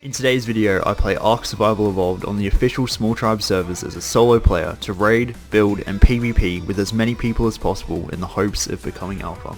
In today's video, I play Ark Survival Evolved on the official Small Tribe servers as a solo player to raid, build and PvP with as many people as possible in the hopes of becoming alpha.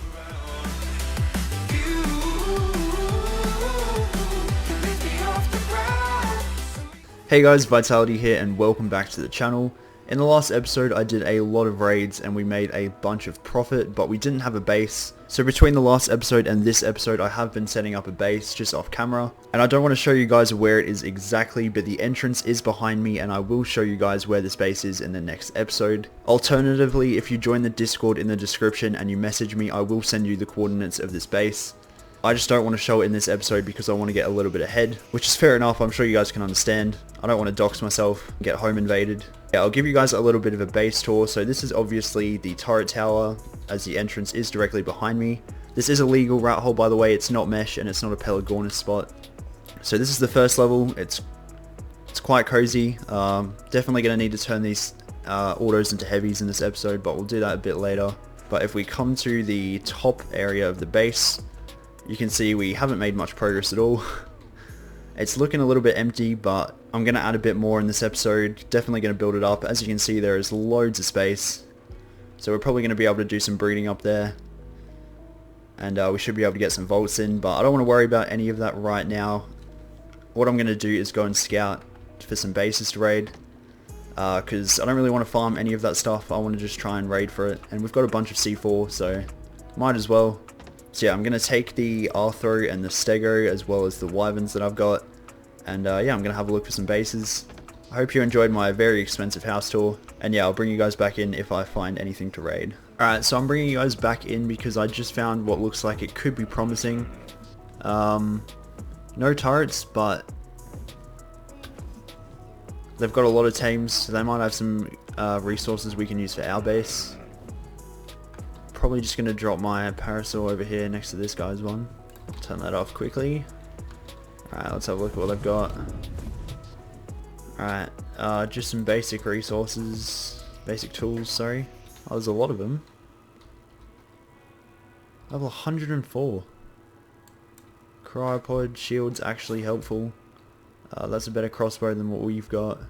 Hey guys, Vitality here and welcome back to the channel. In the last episode I did a lot of raids and we made a bunch of profit, but we didn't have a base. So between the last episode and this episode I have been setting up a base just off camera. And I don't want to show you guys where it is exactly, but the entrance is behind me and I will show you guys where this base is in the next episode. Alternatively, if you join the Discord in the description and you message me, I will send you the coordinates of this base. I just don't want to show it in this episode because I want to get a little bit ahead, which is fair enough, I'm sure you guys can understand. I don't want to dox myself and get home invaded. Yeah, I'll give you guys a little bit of a base tour. So this is obviously the turret tower, as the entrance is directly behind me. This is a legal rat hole, by the way. It's not mesh and it's not a Pelagornis spot. So this is the first level. It's quite cozy. Definitely going to need to turn these autos into heavies in this episode, but we'll do that a bit later. But if we come to the top area of the base, you can see we haven't made much progress at all. It's looking a little bit empty, but I'm going to add a bit more in this episode. Definitely going to build it up. As you can see, there is loads of space. So we're probably going to be able to do some breeding up there. And we should be able to get some vaults in, but I don't want to worry about any of that right now. What I'm going to do is go and scout for some bases to raid. Because I don't really want to farm any of that stuff. I want to just try and raid for it. And we've got a bunch of C4, so might as well. So yeah, I'm going to take the Arthro and the Stego as well as the Wyverns that I've got. And yeah, I'm going to have a look for some bases. I hope you enjoyed my very expensive house tour. And yeah, I'll bring you guys back in if I find anything to raid. Alright, so I'm bringing you guys back in because I just found what looks like it could be promising. No turrets, but they've got a lot of tames, so they might have some resources we can use for our base. Probably just going to drop my Parasol over here next to this guy's one. Turn that off quickly. Alright, let's have a look at what they've got. Alright, just some basic resources. Basic tools, sorry. Oh, there's a lot of them. Level 104. Cryopod, shield's actually helpful. That's a better crossbow than what we've got.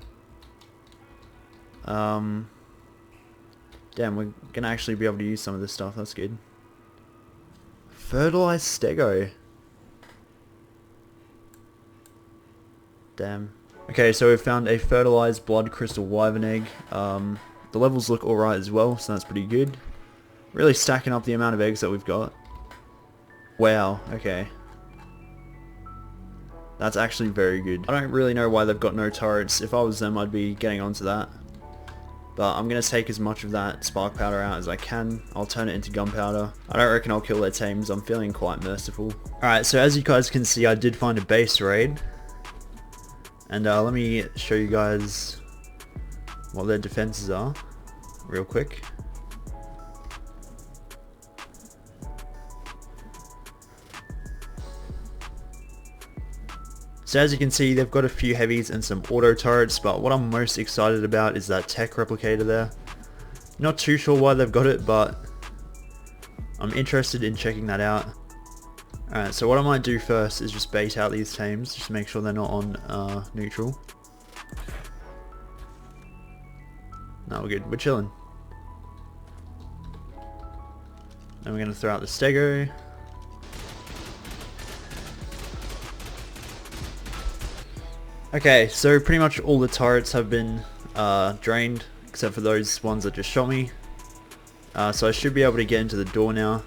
Damn, we're gonna actually be able to use some of this stuff, that's good. Fertilized Stego. Damn. Okay, so we've found a fertilized blood crystal wyvern egg. The levels look alright as well, so that's pretty good. Really stacking up the amount of eggs that we've got. Wow, okay. That's actually very good. I don't really know why they've got no turrets. If I was them, I'd be getting onto that. But I'm going to take as much of that spark powder out as I can. I'll turn it into gunpowder. I don't reckon I'll kill their tames. I'm feeling quite merciful. Alright, so as you guys can see, I did find a base raid. And let me show you guys what their defenses are real quick. So as you can see, they've got a few heavies and some auto turrets, but what I'm most excited about is that tech replicator there. Not too sure why they've got it, but I'm interested in checking that out. Alright, so what I might do first is just bait out these tames, just make sure they're not on neutral. No, we're good, we're chilling. Then we're going to throw out the Stego. Okay, so pretty much all the turrets have been drained, except for those ones that just shot me. So I should be able to get into the door now.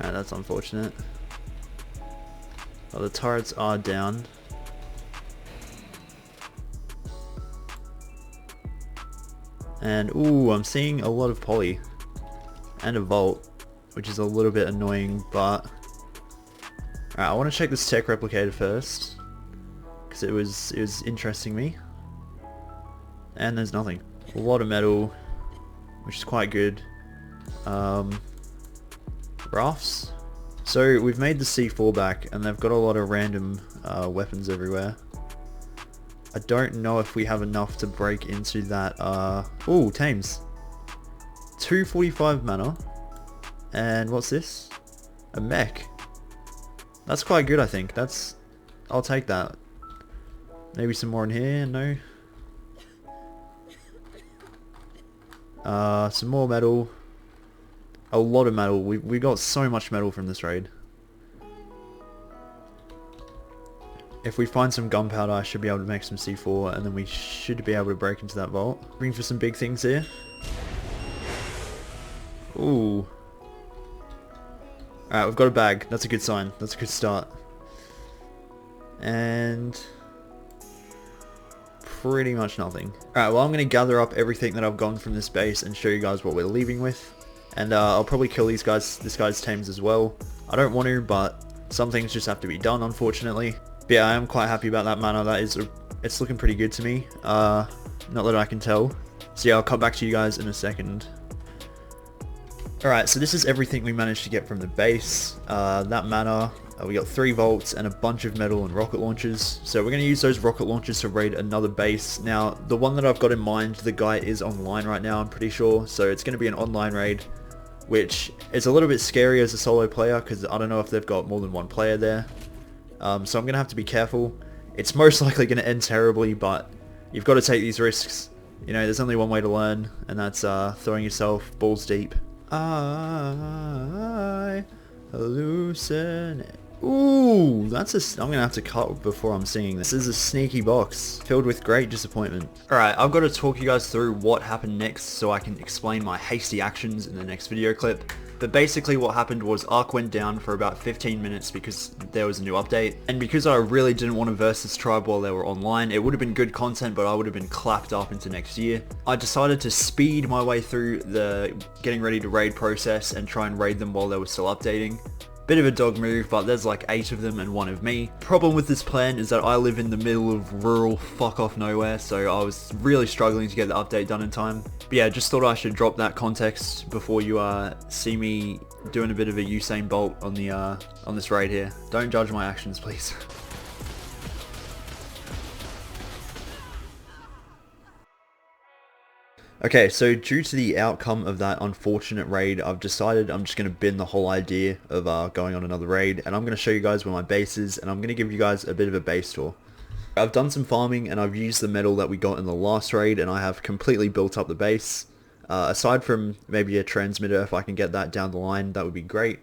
Alright, that's unfortunate. Well, the turrets are down. And ooh, I'm seeing a lot of poly and a vault, which is a little bit annoying, but alright, I want to check this tech replicator first because it was interesting me. And there's nothing. A lot of metal, which is quite good. Rafts. So we've made the C4 back, and they've got a lot of random weapons everywhere. I don't know if we have enough to break into that. Oh, Tames. 245 mana. And what's this? A mech. That's quite good, I think. I'll take that. Maybe some more in here? No. Some more metal. A lot of metal. We got so much metal from this raid. If we find some gunpowder, I should be able to make some C4, and then we should be able to break into that vault. Bring for some big things here. Ooh. Alright, we've got a bag. That's a good sign. That's a good start. And pretty much nothing. Alright, well I'm going to gather up everything that I've gotten from this base and show you guys what we're leaving with. And I'll probably kill this guy's tames as well. I don't want to, but some things just have to be done, unfortunately. But yeah, I am quite happy about that mana. It's looking pretty good to me. Not that I can tell. So yeah, I'll come back to you guys in a second. Alright, so this is everything we managed to get from the base. That mana, we got 3 volts and a bunch of metal and rocket launchers. So we're going to use those rocket launchers to raid another base. Now, the one that I've got in mind, the guy is online right now, I'm pretty sure. So it's going to be an online raid, which is a little bit scary as a solo player because I don't know if they've got more than one player there. So I'm going to have to be careful. It's most likely going to end terribly, but you've got to take these risks. You know, there's only one way to learn, and that's throwing yourself balls deep. I hallucinate. Ooh, I'm gonna have to cut before I'm singing this. This is a sneaky box filled with great disappointment. Alright, I've got to talk you guys through what happened next so I can explain my hasty actions in the next video clip. But basically what happened was Ark went down for about 15 minutes because there was a new update. And because I really didn't want to verse this tribe while they were online, it would have been good content, but I would have been clapped up into next year. I decided to speed my way through the getting ready to raid process and try and raid them while they were still updating. Bit of a dog move, but there's like 8 of them and 1 of me. Problem with this plan is that I live in the middle of rural fuck off nowhere, so I was really struggling to get the update done in time. But yeah, just thought I should drop that context before you see me doing a bit of a Usain Bolt on the on this raid here. Don't judge my actions, please. Okay, so due to the outcome of that unfortunate raid, I've decided I'm just going to bin the whole idea of going on another raid, and I'm going to show you guys where my base is, and I'm going to give you guys a bit of a base tour. I've done some farming, and I've used the metal that we got in the last raid, and I have completely built up the base. Aside from maybe a transmitter, if I can get that down the line, that would be great.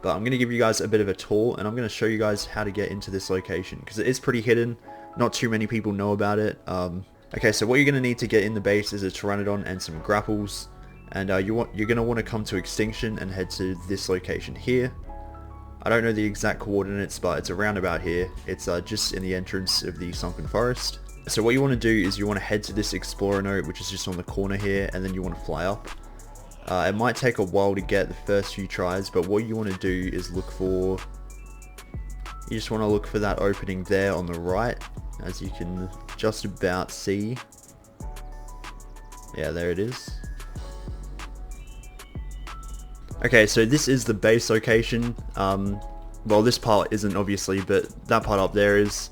But I'm going to give you guys a bit of a tour, and I'm going to show you guys how to get into this location, because it is pretty hidden. Not too many people know about it. Okay, so what you're going to need to get in the base is a Pteranodon and some grapples, and you're going to want to come to Extinction and head to this location here. I don't know the exact coordinates, but it's around about here. It's just in the entrance of the Sunken Forest. So what you want to do is you want to head to this Explorer note, which is just on the corner here, and then you want to fly up. It might take a while to get the first few tries, but what you want to do is you just want to look for that opening there on the right, as you can just about see. Yeah, there it is. Okay, so this is the base location. Well, this part isn't obviously, but that part up there is.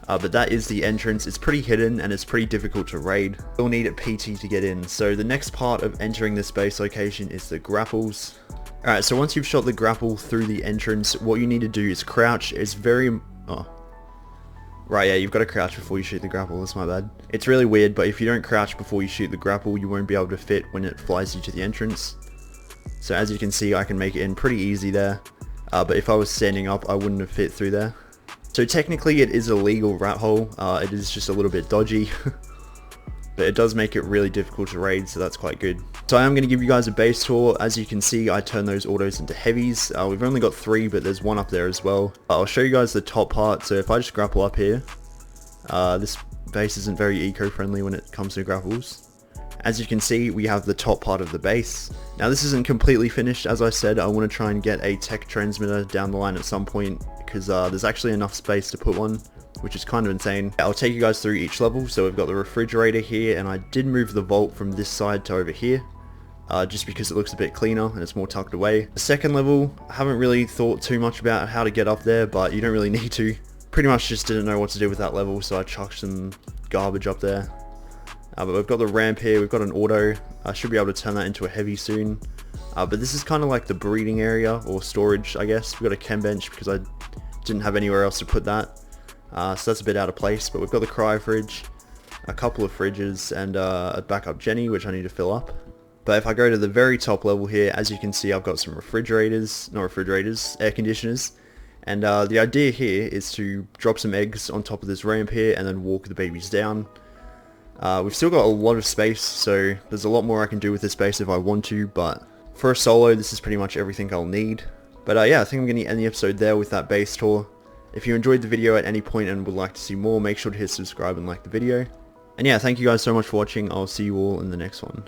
But that is the entrance. It's pretty hidden and it's pretty difficult to raid. You'll need a PT to get in. So the next part of entering this base location is the grapples. Alright, so once you've shot the grapple through the entrance, what you need to do is crouch. It's very... Oh. Right, yeah, you've got to crouch before you shoot the grapple, that's my bad. It's really weird, but if you don't crouch before you shoot the grapple, you won't be able to fit when it flies you to the entrance. So as you can see, I can make it in pretty easy there. But if I was standing up, I wouldn't have fit through there. So technically it is a legal rat hole. It is just a little bit dodgy. But it does make it really difficult to raid, so that's quite good. So I am going to give you guys a base tour. As you can see, I turned those autos into heavies. We've only got 3, but there's 1 up there as well. I'll show you guys the top part. So if I just grapple up here, this base isn't very eco-friendly when it comes to grapples. As you can see, we have the top part of the base. Now this isn't completely finished. As I said, I want to try and get a tech transmitter down the line at some point, because there's actually enough space to put one, which is kind of insane. I'll take you guys through each level. So we've got the refrigerator here, and I did move the vault from this side to over here, just because it looks a bit cleaner and it's more tucked away. The second level, I haven't really thought too much about how to get up there, but you don't really need to. pretty much just didn't know what to do with that level, so I chucked some garbage up there. But we've got the ramp here, we've got an auto. I should be able to turn that into a heavy soon. But this is kind of like the breeding area, or storage, I guess. We've got a chem bench because I didn't have anywhere else to put that. So that's a bit out of place, but we've got the cryo fridge, a couple of fridges, and a backup Jenny, which I need to fill up. But if I go to the very top level here, as you can see, I've got some air conditioners. And the idea here is to drop some eggs on top of this ramp here and then walk the babies down. We've still got a lot of space, so there's a lot more I can do with this space if I want to, but for a solo, this is pretty much everything I'll need. But yeah, I think I'm going to end the episode there with that base tour. If you enjoyed the video at any point and would like to see more, make sure to hit subscribe and like the video. And yeah, thank you guys so much for watching. I'll see you all in the next one.